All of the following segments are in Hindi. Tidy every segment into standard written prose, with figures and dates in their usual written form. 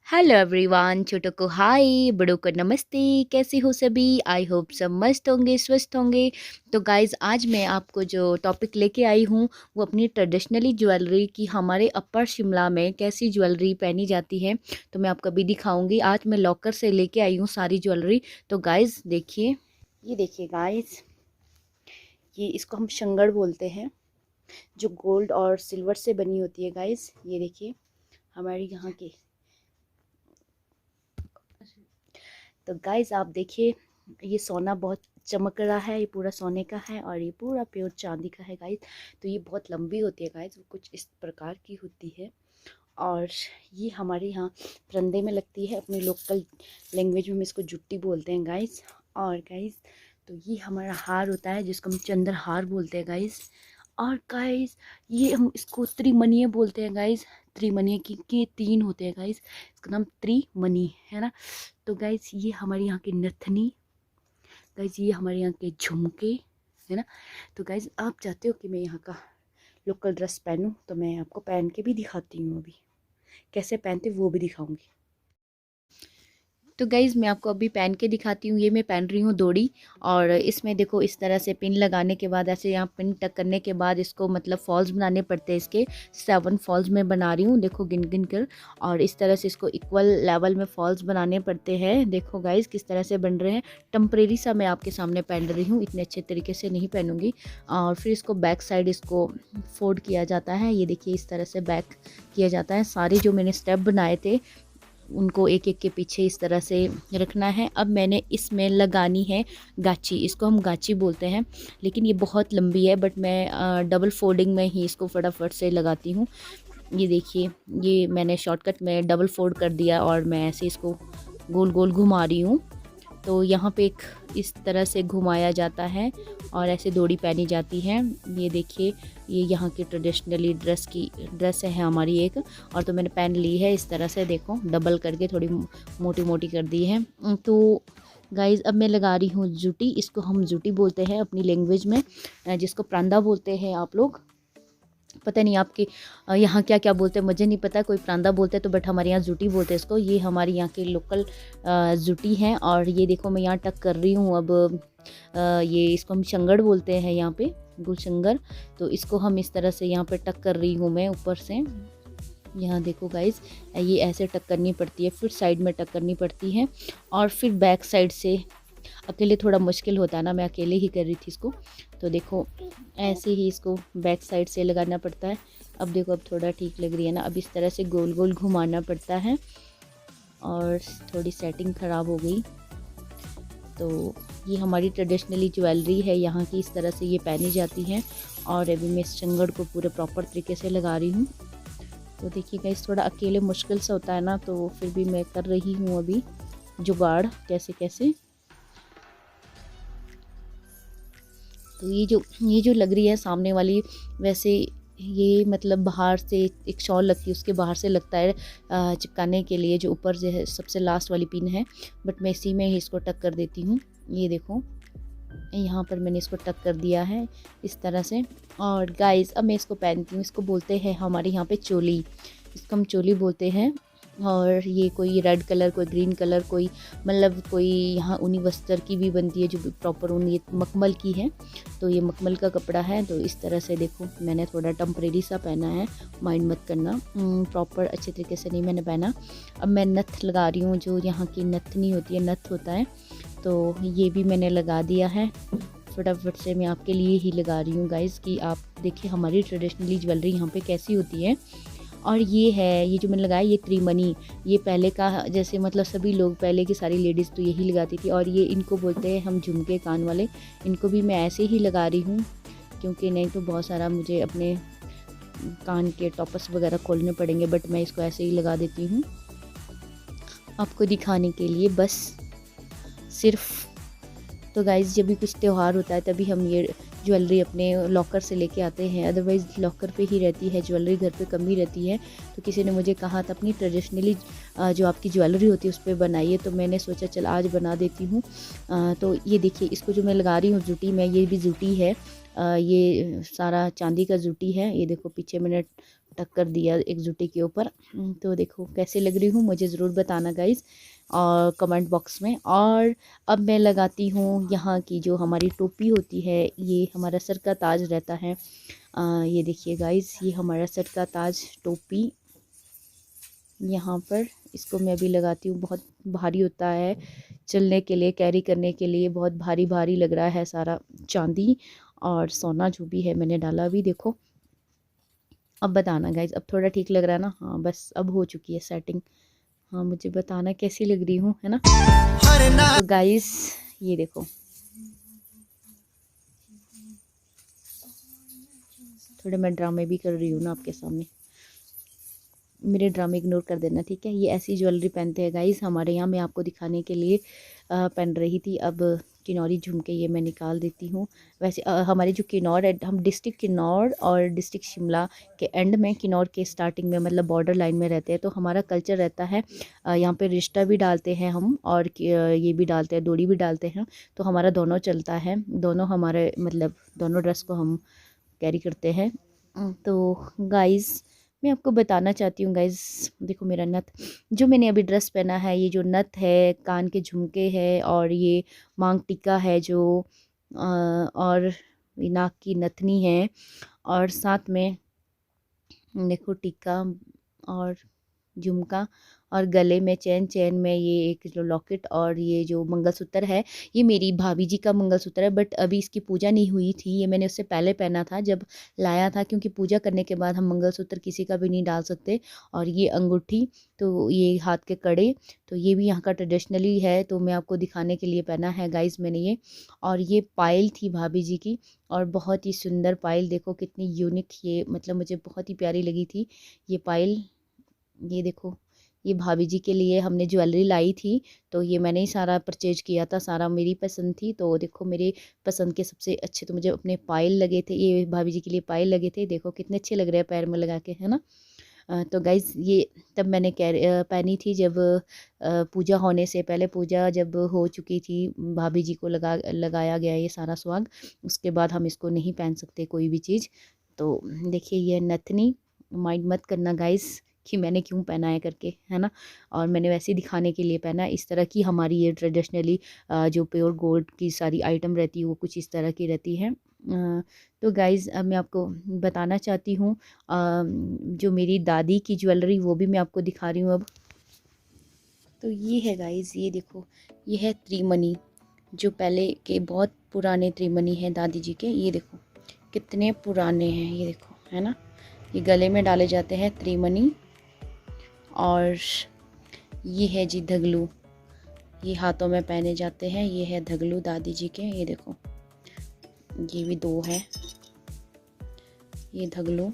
हेलो एवरीवन, छोटों को हाय, बड़ों को नमस्ते। कैसे हो सभी? आई होप सब मस्त होंगे, स्वस्थ होंगे। तो गाइज़, आज मैं आपको जो टॉपिक लेके आई हूँ वो अपनी ट्रेडिशनली ज्वेलरी की, हमारे अपर शिमला में कैसी ज्वेलरी पहनी जाती है तो मैं आपको अभी दिखाऊंगी। आज मैं लॉकर से लेके आई हूँ सारी ज्वेलरी। तो गाइज़ देखिए, ये देखिए गाइज़, ये इसको हम शंगड़ बोलते हैं, जो गोल्ड और सिल्वर से बनी होती है। गाइज़ ये देखिए हमारी यहाँ की। तो गाइज़ आप देखिए, ये सोना बहुत चमक रहा है, ये पूरा सोने का है और ये पूरा प्योर चांदी का है गाइज़। तो ये बहुत लंबी होती है गाइज़, कुछ इस प्रकार की होती है। और ये हमारे यहाँ परंदे में लगती है, अपनी लोकल लैंग्वेज में हम इसको जुट्टी बोलते हैं गाइज़। और गाइज़ तो ये हमारा हार होता है जिसको हम चंद्र हार बोलते हैं गाइज़। और गाइस ये हम इसको त्रिमणीय बोलते हैं गाइस। त्रिमणीय की के तीन होते हैं गाइस, इसका नाम त्रिमणि है ना। तो गाइस ये हमारे यहाँ की नथनी, गाइस ये हमारे यहाँ के झुमके है ना। तो गाइस आप चाहते हो कि मैं यहाँ का लोकल ड्रेस पहनूं तो मैं आपको पहन के भी दिखाती हूँ, अभी कैसे पहनते वो भी दिखाऊंगी। तो गाइज़ मैं आपको अभी पहन के दिखाती हूँ। ये मैं पहन रही हूँ दोड़ी, और इसमें देखो इस तरह से पिन लगाने के बाद, ऐसे यहाँ पिन टक करने के बाद इसको मतलब फॉल्स बनाने पड़ते हैं। इसके 7 फॉल्स मैं बना रही हूँ, देखो गिन गिन कर। और इस तरह से इसको इक्वल लेवल में फॉल्स बनाने पड़ते हैं। देखो गाइज़ किस तरह से बन रहे हैं। टेम्परेरी सा मैं आपके सामने पहन रही हूँ, इतने अच्छे तरीके से नहीं पहनूंगी। और फिर इसको बैक साइड इसको फोल्ड किया जाता है। ये देखिए इस तरह से बैक किया जाता है। सारे जो मैंने स्टेप बनाए थे उनको एक एक के पीछे इस तरह से रखना है। अब मैंने इसमें लगानी है गाची, इसको हम गाची बोलते हैं, लेकिन ये बहुत लंबी है, बट मैं डबल फोल्डिंग में ही इसको फटाफट से लगाती हूँ। ये देखिए, ये मैंने शॉर्टकट में डबल फोल्ड कर दिया और मैं ऐसे इसको गोल गोल घुमा रही हूँ। तो यहाँ पे एक इस तरह से घुमाया जाता है और ऐसे डोरी पहनी जाती है। ये देखिए, ये यहाँ की ट्रेडिशनली ड्रेस है हमारी एक, और तो मैंने पहन ली है इस तरह से, देखो डबल करके थोड़ी मोटी मोटी कर दी है। तो गाइज़ अब मैं लगा रही हूँ जूटी, इसको हम जूटी बोलते हैं अपनी लैंग्वेज में, जिसको प्रांदा बोलते हैं आप लोग। पता नहीं आपके यहाँ क्या क्या बोलते हैं, मुझे नहीं पता। कोई प्रांदा बोलते हैं तो, बट हमारे यहाँ जूटी बोलते हैं इसको। ये हमारे यहाँ के लोकल जूटी हैं। और ये देखो मैं यहाँ टक कर रही हूँ। अब ये इसको हम शंगड़ बोलते हैं यहाँ पे, गुलशंगर। तो इसको हम इस तरह से यहाँ पे टक कर रही हूँ मैं ऊपर से। यहाँ देखो गाइज, ये ऐसे टक करनी पड़ती है, फिर साइड में टक करनी पड़ती है, और फिर बैक साइड से। अकेले थोड़ा मुश्किल होता है ना, मैं अकेले ही कर रही थी इसको। तो देखो ऐसे ही इसको बैक साइड से लगाना पड़ता है। अब देखो अब थोड़ा ठीक लग रही है ना। अब इस तरह से गोल गोल घुमाना पड़ता है, और थोड़ी सेटिंग ख़राब हो गई। तो ये हमारी ट्रेडिशनली ज्वेलरी है यहाँ की, इस तरह से ये पहनी जाती है। और अभी मैं इस चंगड़ को पूरे प्रॉपर तरीके से लगा रही हूँ। तो देखिएगा, इस थोड़ा अकेले मुश्किल सा होता है ना, तो फिर भी मैं कर रही हूँ अभी जुगाड़ कैसे कैसे। तो ये जो लग रही है सामने वाली, वैसे ये मतलब बाहर से एक शॉल लगती है, उसके बाहर से लगता है चिपकाने के लिए, जो ऊपर जो है सबसे लास्ट वाली पिन है। बट मैं इसी में ही इसको टक कर देती हूँ। ये देखो यहाँ पर मैंने इसको टक कर दिया है इस तरह से। और गाइस अब मैं इसको पहनती हूँ। इसको बोलते हैं हमारे यहाँ पे चोली, इसको हम चोली बोलते हैं। और ये कोई रेड कलर, कोई ग्रीन कलर, कोई मतलब कोई यहाँ ऊनी वस्त्र की भी बनती है, जो प्रॉपर ऊनी, ये मखमल की है। तो ये मखमल का कपड़ा है। तो इस तरह से देखो मैंने थोड़ा टेम्परेरी सा पहना है, माइंड मत करना, प्रॉपर अच्छे तरीके से नहीं मैंने पहना। अब मैं नथ लगा रही हूँ, जो यहाँ की नथनी होती है, नथ होता है। तो ये भी मैंने लगा दिया है। फटाफट से मैं आपके लिए ही लगा रही हूँ गाइज़, कि आप देखिए हमारी ट्रेडिशनली ज्वेलरी यहाँ पे कैसी होती है। और ये है, ये जो मैंने लगाया, ये त्रिमणि, ये पहले का, जैसे मतलब सभी लोग पहले की सारी लेडीज़ तो यही लगाती थी। और ये इनको बोलते हैं हम झुमके कान वाले, इनको भी मैं ऐसे ही लगा रही हूँ, क्योंकि नहीं तो बहुत सारा मुझे अपने कान के टॉपर्स वगैरह खोलने पड़ेंगे। बट मैं इसको ऐसे ही लगा देती हूँ आपको दिखाने के लिए बस, सिर्फ। तो गाइज़ जब भी कुछ त्यौहार होता है तभी हम ये ज्वेलरी अपने लॉकर से लेके आते हैं, अदरवाइज़ लॉकर पे ही रहती है ज्वेलरी, घर पे कम ही रहती है। तो किसी ने मुझे कहा था अपनी ट्रेडिशनली जो आपकी ज्वेलरी होती है उस पर बनाइए, तो मैंने सोचा चल आज बना देती हूँ। तो ये देखिए, इसको जो मैं लगा रही हूँ जूटी में, ये भी जूटी है। ये सारा चांदी का जूटी है। ये देखो पीछे मैंने अटक कर दिया एक जूते के ऊपर। तो देखो कैसे लग रही हूँ, मुझे ज़रूर बताना गाइज़ और कमेंट बॉक्स में। और अब मैं लगाती हूँ यहाँ की जो हमारी टोपी होती है, ये हमारा सर का ताज रहता है। ये देखिए गाइज़, ये हमारा सर का ताज टोपी यहाँ पर, इसको मैं अभी लगाती हूँ। बहुत भारी होता है चलने के लिए, कैरी करने के लिए बहुत भारी भारी लग रहा है। सारा चांदी और सोना जो भी है मैंने डाला अभी। देखो अब बताना गाइज, अब थोड़ा ठीक लग रहा है ना? हाँ बस अब हो चुकी है सेटिंग। हाँ मुझे बताना कैसी लग रही हूँ, है ना? तो गाइज ये देखो, थोड़े मैं ड्रामे भी कर रही हूँ ना आपके सामने, मेरे ड्रामे इग्नोर कर देना, ठीक है? ये ऐसी ज्वेलरी पहनते हैं गाइस हमारे यहाँ, मैं आपको दिखाने के लिए पहन रही थी। अब किन्नौरी झुमके ये मैं निकाल देती हूँ। वैसे हमारे जो किन्नौर है, हम डिस्ट्रिक्ट किन्नौर और डिस्ट्रिक्ट शिमला के एंड में, किन्नौर के स्टार्टिंग में, मतलब बॉर्डर लाइन में रहते हैं। तो हमारा कल्चर रहता है यहाँ पे रिश्ता भी डालते हैं हम, और ये भी डालते हैं, डोरी भी डालते हैं। तो हमारा दोनों चलता है, दोनों हमारे मतलब दोनों ड्रेस को हम कैरी करते हैं। तो गाइज़ मैं आपको बताना चाहती हूँ गाइज़, देखो मेरा नथ, जो मैंने अभी ड्रेस पहना है, ये जो नथ है, कान के झुमके हैं, और ये मांग टीका है जो और ये नाक की नथनी है, और साथ में देखो टीका और झुमका, और गले में चैन, चैन में ये एक जो लॉकेट, और ये जो मंगलसूत्र है, ये मेरी भाभी जी का मंगलसूत्र है। बट अभी इसकी पूजा नहीं हुई थी, ये मैंने उससे पहले पहना था जब लाया था, क्योंकि पूजा करने के बाद हम मंगलसूत्र किसी का भी नहीं डाल सकते। और ये अंगूठी, तो ये हाथ के कड़े, तो ये भी यहाँ का ट्रेडिशनली है, तो मैं आपको दिखाने के लिए पहना है गाइज मैंने ये। और ये पायल थी भाभी जी की, और बहुत ही सुंदर पायल, देखो कितनी यूनिक, ये मतलब मुझे बहुत ही प्यारी लगी थी ये पायल। ये देखो, ये भाभी जी के लिए हमने ज्वेलरी लाई थी, तो ये मैंने ही सारा परचेज किया था, सारा मेरी पसंद थी। तो देखो मेरे पसंद के सबसे अच्छे तो मुझे अपने पायल लगे थे, ये भाभी जी के लिए पायल लगे थे, देखो कितने अच्छे लग रहे हैं पैर में लगा के, है ना? तो गाइज़ ये तब मैंने पहनी थी जब पूजा होने से पहले, पूजा जब हो चुकी थी, भाभी जी को लगाया गया ये सारा सुहाग, उसके बाद हम इसको नहीं पहन सकते कोई भी चीज़। तो देखिए ये नथनी, माइंड मत करना गाइज़ कि मैंने क्यों पहना है करके, है ना? और मैंने वैसे ही दिखाने के लिए पहना। इस तरह की हमारी ये ट्रेडिशनली जो प्योर गोल्ड की सारी आइटम रहती है वो कुछ इस तरह की रहती है। तो गाइज़ अब मैं आपको बताना चाहती हूँ जो मेरी दादी की ज्वेलरी, वो भी मैं आपको दिखा रही हूँ अब। तो ये है गाइज़, ये देखो, ये है त्रिमणि, जो पहले के बहुत पुराने त्रिमणि हैं दादी जी के। ये देखो कितने पुराने हैं, ये देखो, है ना? ये गले में डाले जाते हैं त्रिमणि। और ये है जी धगलू, ये हाथों में पहने जाते हैं, ये है धगलू दादी जी के। ये देखो, ये भी दो है, ये धगलू।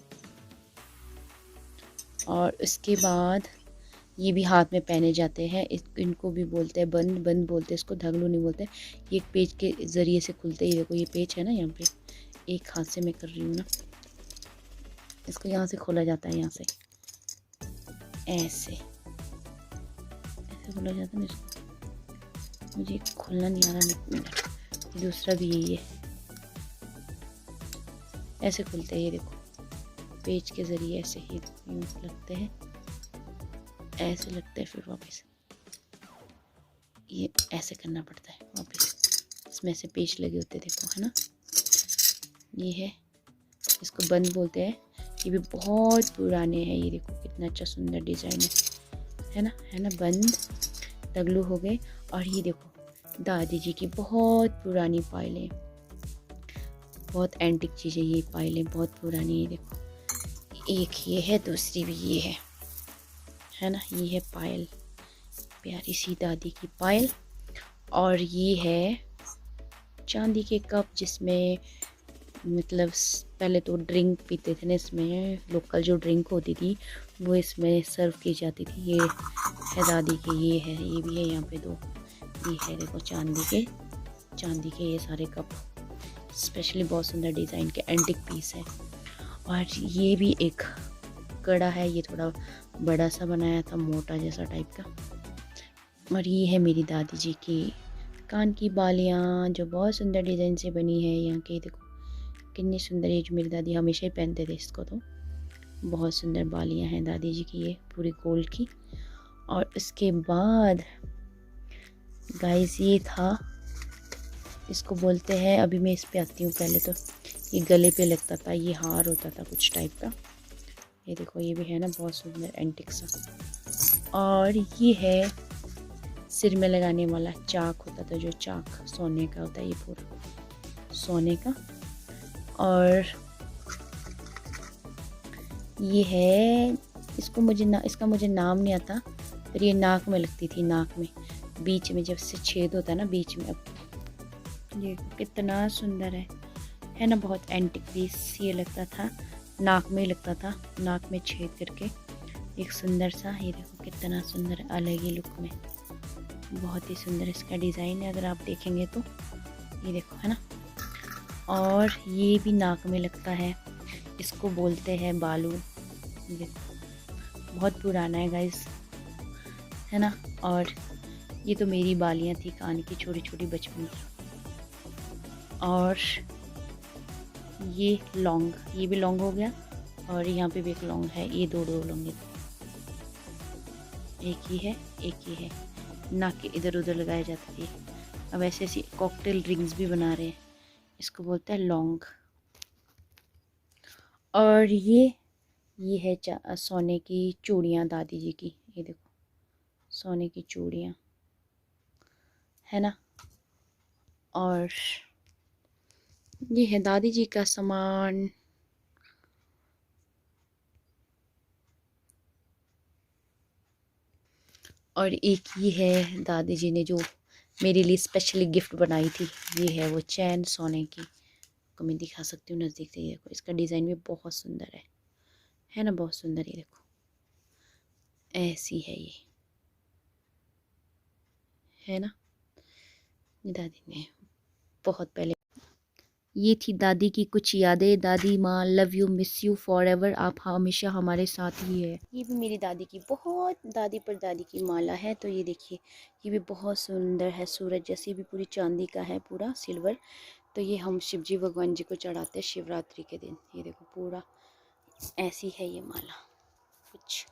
और इसके बाद ये भी हाथ में पहने जाते हैं, इनको भी बोलते हैं बंद, बंद बोलते हैं इसको, धगलू नहीं बोलते। ये पेच के ज़रिए से खुलते ही, देखो ये पेच है ना यहाँ पे, एक हाथ से मैं कर रही हूँ ना, इसको यहाँ से खोला जाता है, यहाँ से ऐसे ऐसे खोला जाता है ना इसको, मुझे खोलना नहीं आ रहा। दूसरा भी यही है, ऐसे खुलते हैं, ये देखो पेच के ज़रिए ऐसे ही लगते हैं, ऐसे लगते हैं, फिर वापस ये ऐसे करना पड़ता है वापस, इसमें से पेच लगे होते हैं, देखो, है ना? ये है, इसको बंद बोलते हैं। ये भी बहुत पुराने हैं, ये देखो कितना अच्छा सुंदर डिज़ाइन है ना? है ना? बंद तगलू हो गए। और ये देखो दादी जी की बहुत पुरानी पायलें, बहुत एंटिक चीज़ें, ये पायलें बहुत पुरानी है। देखो एक ये है, दूसरी भी ये है ना? ये है पायल, प्यारी सी दादी की पायल। और ये है चांदी के कप, जिसमें मतलब पहले तो ड्रिंक पीते थे ना, इसमें लोकल जो ड्रिंक होती थी वो इसमें सर्व की जाती थी। ये है दादी के, ये है, ये भी है यहाँ पे दो, ये है देखो चांदी के ये सारे कप, स्पेशली बहुत सुंदर डिज़ाइन के एंटिक पीस है। और ये भी एक कड़ा है, ये थोड़ा बड़ा सा बनाया था, मोटा जैसा टाइप का। और ये है मेरी दादी जी की कान की बालियाँ, जो बहुत सुंदर डिज़ाइन से बनी है। यहाँ के देखो कितनी सुंदर है, जो मेरी दादी हमेशा ही पहनते थे इसको। तो बहुत सुंदर बालियाँ हैं दादी जी की, ये पूरी गोल्ड की। और उसके बाद गाइस ये था, इसको बोलते हैं, अभी मैं इस पे आती हूँ। पहले तो ये गले पे लगता था, ये हार होता था कुछ टाइप का। ये देखो ये भी है ना बहुत सुंदर एंटिक सा। और ये है सिर में लगाने वाला चाक होता था, जो चाक सोने का होता है, ये पूरा सोने का। और ये है, इसका मुझे नाम नहीं आता, पर ये नाक में लगती थी, नाक में बीच में जब से छेद होता है ना बीच में। अब ये कितना सुंदर है ना, बहुत एंटिक पीस ये लगता था, नाक में लगता था, नाक में छेद करके एक सुंदर सा। ये देखो कितना सुंदर, अलग ही लुक में, बहुत ही सुंदर इसका डिज़ाइन है अगर आप देखेंगे तो। ये देखो है ना। और ये भी नाक में लगता है, इसको बोलते हैं बालू। ये देखो बहुत पुराना है गाइस, है ना। और ये तो मेरी बालियाँ थी कान की, छोटी छोटी बचपन की। और ये लॉन्ग, ये भी लॉन्ग हो गया। और यहाँ पे भी एक लॉन्ग है, ये दो लॉन्ग है, एक ही है एक ही है। नाक के इधर उधर लगाए जाते थे। अब ऐसे ऐसी कॉकटेल रिंग्स भी बना रहे हैं, इसको बोलते हैं लॉन्ग। और ये है सोने की चूड़ियाँ दादी जी की। ये देखो सोने की चूड़ियाँ, है ना। और ये है दादी जी का सामान। और एक ये है दादी जी ने जो मेरे लिए स्पेशली गिफ्ट बनाई थी, ये है वो चैन सोने की। को मैं दिखा सकती हूँ नज़दीक से। ये देखो इसका डिज़ाइन भी बहुत सुंदर है ना, बहुत सुंदर। ये देखो ऐसी है ये, है ना। ये दादी ने बहुत पहले, ये थी दादी की कुछ यादें। दादी माँ love you, miss you for ever, आप हमेशा हमारे साथ ही है। ये भी मेरी दादी की, बहुत दादी पर दादी की माला है। तो ये देखिए ये भी बहुत सुंदर है, सूरज जैसी, भी पूरी चांदी का है, पूरा सिल्वर। तो ये हम शिव जी भगवान जी को चढ़ाते हैं शिवरात्रि के दिन। ये देखो पूरा ऐसी है ये माला कुछ।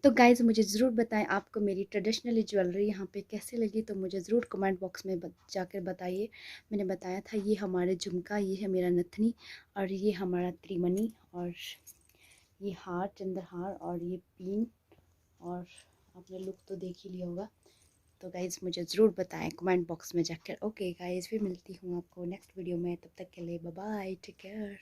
तो गाइज़ मुझे ज़रूर बताएं आपको मेरी ट्रेडिशनल ज्वेलरी यहाँ पे कैसे लगी, तो मुझे ज़रूर कमेंट बॉक्स में जाकर बताइए। मैंने बताया था ये हमारे झुमका, ये है मेरा नथनी, और ये हमारा त्रिमणि, और ये हार, चंद्रहार, और ये पीन। और आपने लुक तो देख ही लिया होगा। तो गाइज़ मुझे ज़रूर बताएं कमेंट बॉक्स में जाकर। ओके गाइज़, फिर मिलती हूँ आपको नेक्स्ट वीडियो में, तब तक के लिए बाय बाय, टेक केयर।